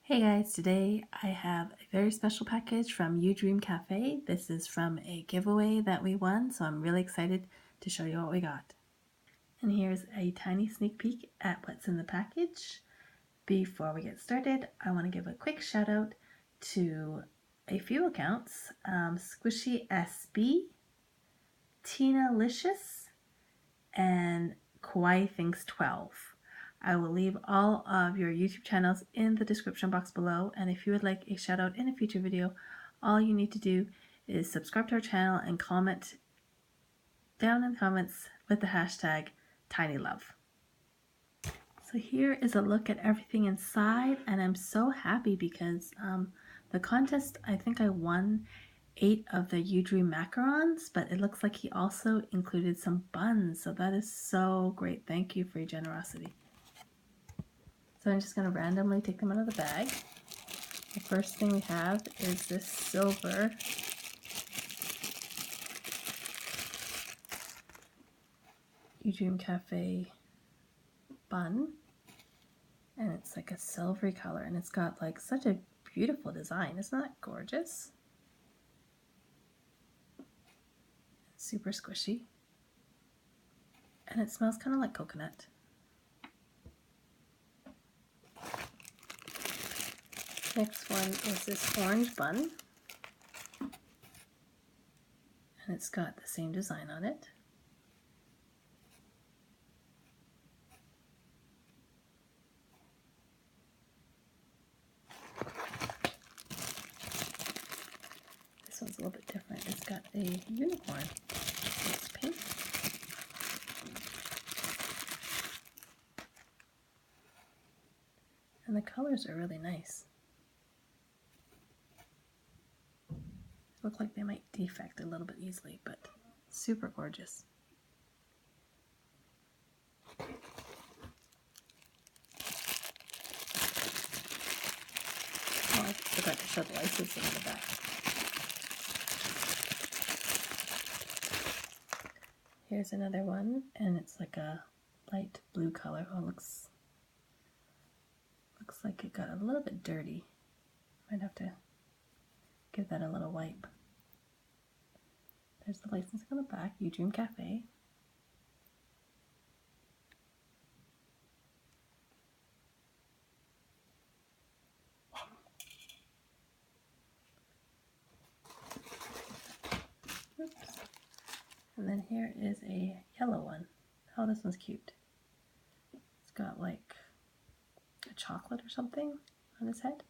Hey guys, today I have a very special package from UDream Cafe. This is from a giveaway that we won, so I'm really excited to show you what we got. And here's a tiny sneak peek at what's in the package. Before we get started, I want to give a quick shout out to a few accounts, Squishy SB, Tina Licious, and Kawaii Thinks 12. I will leave all of your YouTube channels in the description box below, and if you would like a shout out in a future video, all you need to do is subscribe to our channel and comment down in the comments with the hashtag TinyLove. So here is a look at everything inside, and I'm so happy because the contest, I think I won 8 of the UDream Macarons, but it looks like he also included some buns, so that is so great. Thank you for your generosity. So I'm just going to randomly take them out of the bag. The first thing we have is this silver UDream Cafe bun, and it's like a silvery color, and it's got like such a beautiful design. Isn't that gorgeous? It's super squishy, and it smells kind of like coconut. Next one is this orange bun, and it's got the same design on it. This one's a little bit different. It's got a unicorn. It's pink. And the colors are really nice. Look like they might defect a little bit easily, but super gorgeous. Oh, I forgot to show the licensing in the back. Here's another one, and it's like a light blue color. Oh, looks like it got a little bit dirty. Might have to give that a little wipe. There's the licensing on the back, UDream Cafe. Oops. And then here is a yellow one. Oh, this one's cute. It's got like a chocolate or something on his head.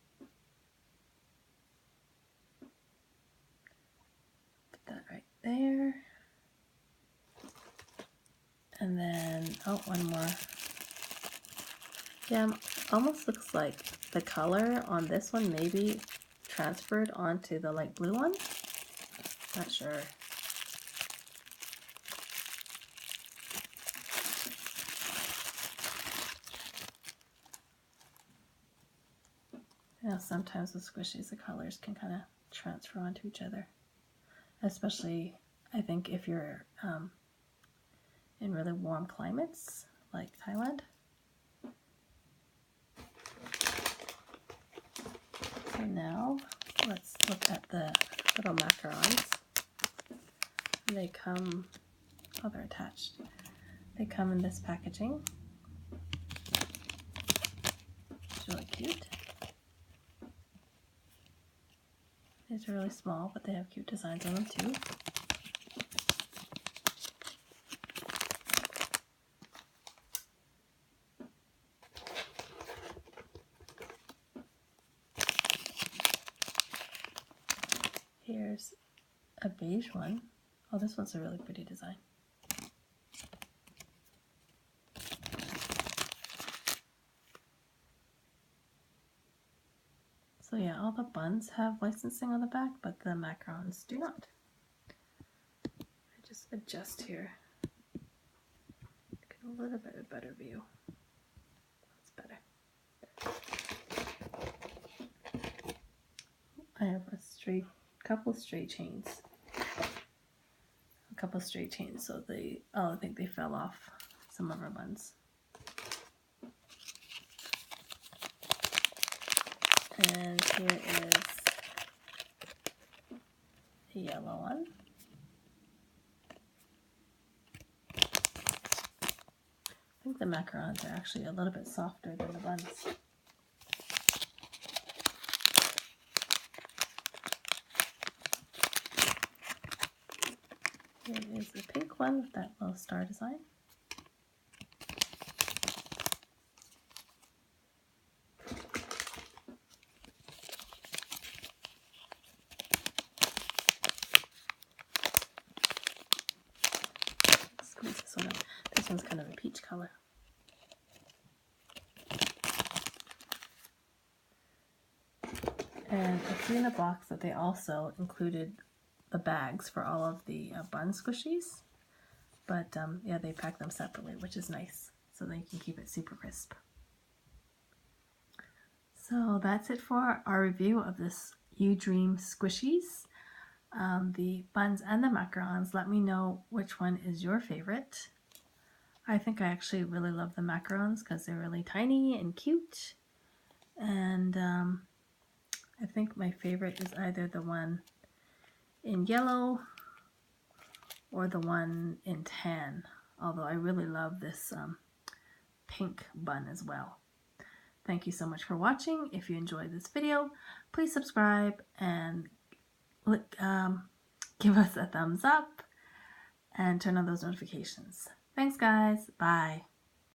Put that right there. And then, oh, one more. Yeah, almost looks like the color on this one maybe transferred onto the light blue one. Not sure. You know, sometimes with squishies, the colors can kind of transfer onto each other. Especially, I think, if you're in really warm climates, like Thailand. So now, let's look at the little macarons. They come, oh, they're attached. They come in this packaging. It's really cute. These are really small, but they have cute designs on them too. Here's a beige one. Oh, this one's a really pretty design. So yeah, all the buns have licensing on the back, but the macarons do not. I just adjust here. Get a little bit of a better view. That's better. I have a couple straight chains. A couple straight chains, so I think they fell off some of our buns. And here is the yellow one. I think the macarons are actually a little bit softer than the buns. Here is the pink one with that little star design. Squeeze this one out. This one's kind of a peach color. And I see in the box that they also included the bags for all of the bun squishies, but yeah, they pack them separately, which is nice, so that you can keep it super crisp. So that's it for our review of this UDream Squishies, the buns and the macarons. Let me know which one is your favorite. I think I actually really love the macarons because they're really tiny and cute, and I think my favorite is either the one in yellow or the one in tan, although I really love this pink bun as well. Thank you so much for watching. If you enjoyed this video, please subscribe and give us a thumbs up and turn on those notifications. Thanks guys, bye.